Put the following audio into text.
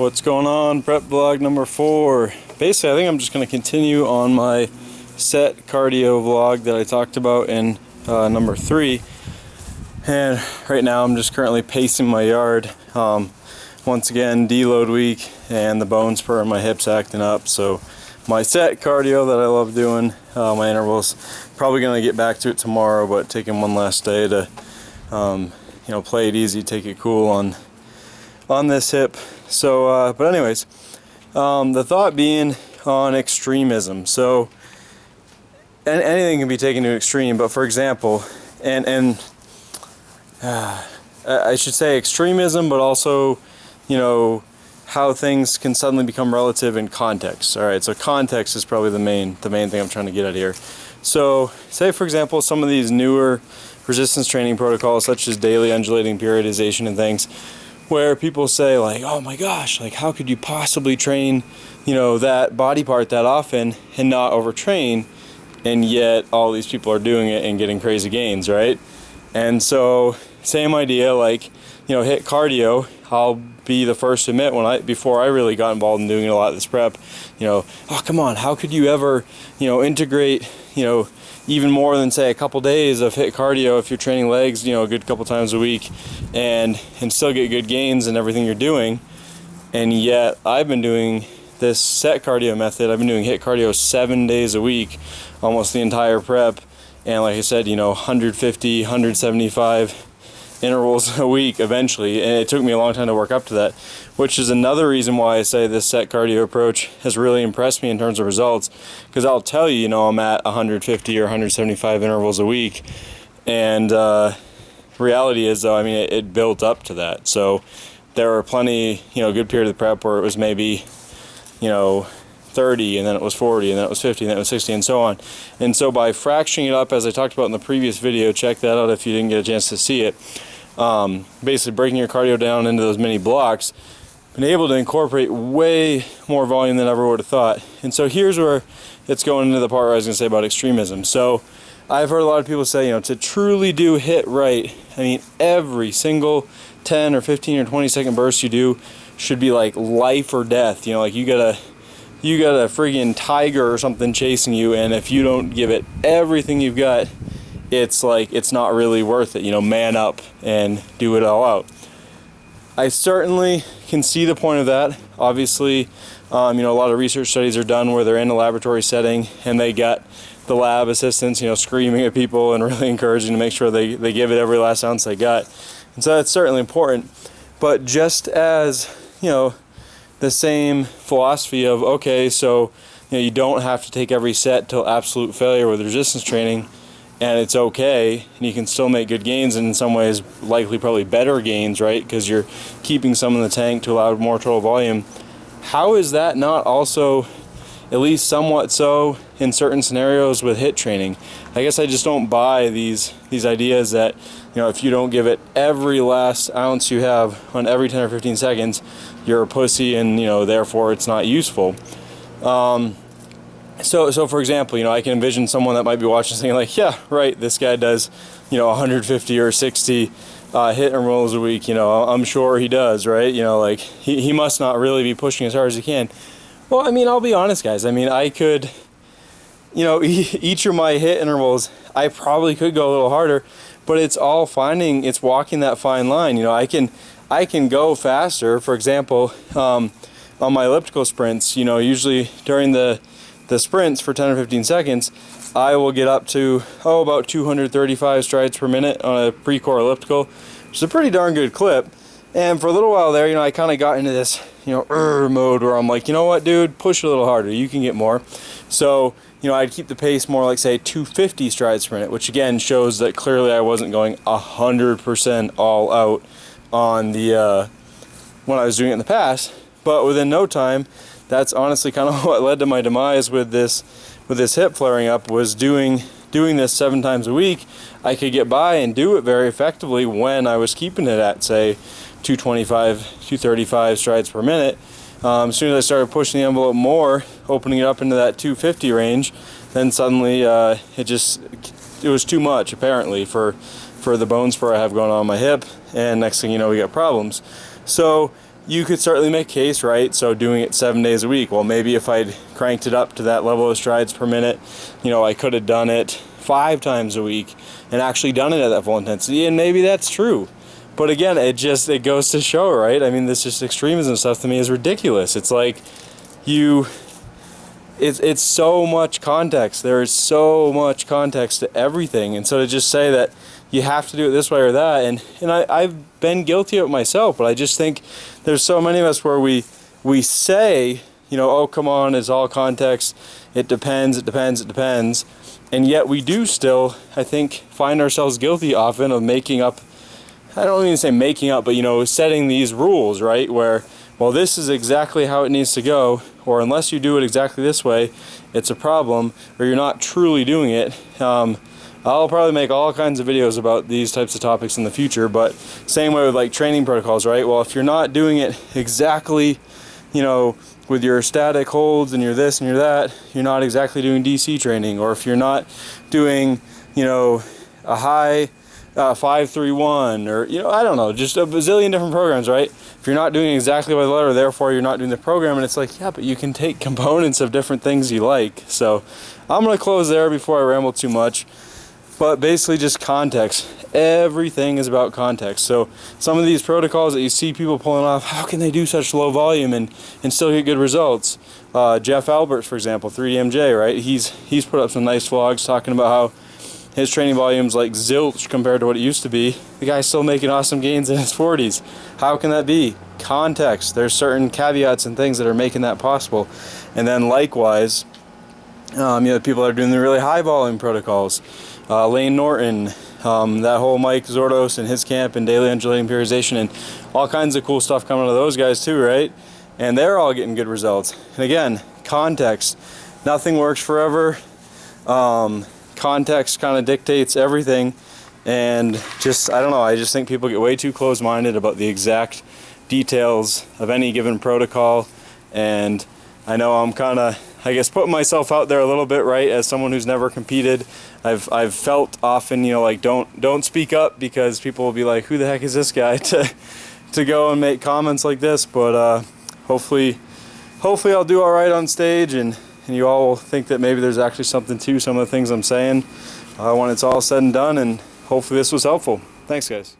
What's going on? Prep vlog number 4. Basically, I think I'm just going to continue on my set cardio vlog that I talked about in number 3. And right now I'm just currently pacing my yard. Once again, deload week and the bone spur in my hips acting up. So my set cardio that I love doing, my intervals, probably going to get back to it tomorrow, but taking one last day to play it easy, take it cool on this hip. So but anyways, the thought being on extremism. So anything can be taken to extreme, but for example, and I should say extremism, but also how things can suddenly become relative in context. All right, so context is probably the main thing I'm trying to get at here. So say for example some of these newer resistance training protocols, such as daily undulating periodization and things, where people say like, oh my gosh, like how could you possibly train that body part that often and not overtrain, and yet all these people are doing it and getting crazy gains, right? And so same idea, like hit cardio. I'll be the first to admit before I really got involved in doing a lot of this prep, oh come on, how could you ever integrate even more than say a couple days of hit cardio if you're training legs a good couple times a week and still get good gains in everything you're doing. And yet I've been doing this set cardio method. I've been doing hit cardio 7 days a week, almost the entire prep, and like I said, 150, 175 intervals a week eventually, and it took me a long time to work up to that, which is another reason why I say this set cardio approach has really impressed me in terms of results, because I'll tell you, I'm at 150 or 175 intervals a week, and reality is though, it built up to that. So there were plenty, good period of prep where it was maybe 30, and then it was 40, and then it was 50, and then it was 60, and so on. And so by fracturing it up, as I talked about in the previous video, check that out if you didn't get a chance to see it, basically breaking your cardio down into those mini blocks, been able to incorporate way more volume than I ever would have thought. And so here's where it's going into the part where I was going to say about extremism. So I've heard a lot of people say, to truly do hit right, every single 10 or 15 or 20 second burst you do should be like life or death. Like you got a friggin' tiger or something chasing you, and if you don't give it everything you've got, it's like it's not really worth it. Man up and do it all out. I certainly can see the point of that. Obviously, a lot of research studies are done where they're in a laboratory setting and they got the lab assistants, screaming at people and really encouraging to make sure they give it every last ounce they got. And so that's certainly important. But just as, the same philosophy of, okay, so you don't have to take every set till absolute failure with resistance training, and it's okay, and you can still make good gains, and in some ways likely probably better gains, right, because you're keeping some in the tank to allow more total volume. How is that not also at least somewhat so in certain scenarios with hit training? I guess I just don't buy these ideas that if you don't give it every last ounce you have on every 10 or 15 seconds, you're a pussy, and therefore it's not useful. So for example, I can envision someone that might be watching saying like, yeah, right, this guy does 150 or 60 hit intervals a week, I'm sure he does, right? Like he must not really be pushing as hard as he can. Well, I'll be honest, guys. I could, each of my hit intervals, I probably could go a little harder, but it's all it's walking that fine line. I can go faster. For example, on my elliptical sprints, usually during the sprints for 10 or 15 seconds, I will get up to, about 235 strides per minute on a pre-core elliptical, which is a pretty darn good clip. And for a little while there, I kind of got into this, mode where I'm like, you know what, dude, push a little harder. You can get more. So, I'd keep the pace more like, say, 250 strides per minute, which again shows that clearly I wasn't going 100% all out on the when I was doing it in the past. But within no time, that's honestly kind of what led to my demise with this hip flaring up, was doing this 7 times a week. I could get by and do it very effectively when I was keeping it at, say, 225, 235 strides per minute. As soon as I started pushing the envelope more, opening it up into that 250 range, then suddenly it was too much apparently for the bone spur I have going on my hip, and next thing you know we got problems. So you could certainly make a case, right? So doing it 7 days a week, well, maybe if I'd cranked it up to that level of strides per minute, you know, I could have done it 5 times a week and actually done it at that full intensity, and maybe that's true. But again, it goes to show, right? I mean, this just extremism stuff to me is ridiculous. It's like it's so much context. There is so much context to everything, and so to just say that you have to do it this way or that, and I've been guilty of it myself, but I just think there's so many of us where we say, you know, oh, come on, it's all context, it depends, and yet we do still, I think, find ourselves guilty often of making up, I don't even say making up, but, you know, setting these rules, right, where, well, this is exactly how it needs to go, or unless you do it exactly this way, it's a problem, or you're not truly doing it. I'll probably make all kinds of videos about these types of topics in the future, but same way with like training protocols, right? Well, if you're not doing it exactly, you know, with your static holds and your this and your that, you're not exactly doing DC training. Or if you're not doing, you know, a high 5-3-1, or, you know, I don't know, just a bazillion different programs, right? If you're not doing exactly by the letter, therefore you're not doing the program, and it's like, yeah, but you can take components of different things you like. So I'm going to close there before I ramble too much. But basically just context. Everything is about context. So some of these protocols that you see people pulling off, how can they do such low volume and still get good results? Jeff Alberts, for example, 3DMJ, right? He's put up some nice vlogs talking about how his training volume's like zilch compared to what it used to be. The guy's still making awesome gains in his 40s. How can that be? Context. There's certain caveats and things that are making that possible. And then likewise, you know, people that are doing the really high volume protocols. Lane Norton, that whole Mike Zordos and his camp and daily undulating periodization, and all kinds of cool stuff coming out of those guys too, right? And they're all getting good results. And again, context. Nothing works forever. Context kind of dictates everything, and just, I don't know, I just think people get way too close-minded about the exact details of any given protocol. And I know I'm kind of, I guess, putting myself out there a little bit, right, as someone who's never competed. I've felt often, you know, like don't speak up, because people will be like, who the heck is this guy to go and make comments like this. But hopefully I'll do all right on stage, and you all will think that maybe there's actually something to some of the things I'm saying when it's all said and done, and hopefully this was helpful. Thanks, guys.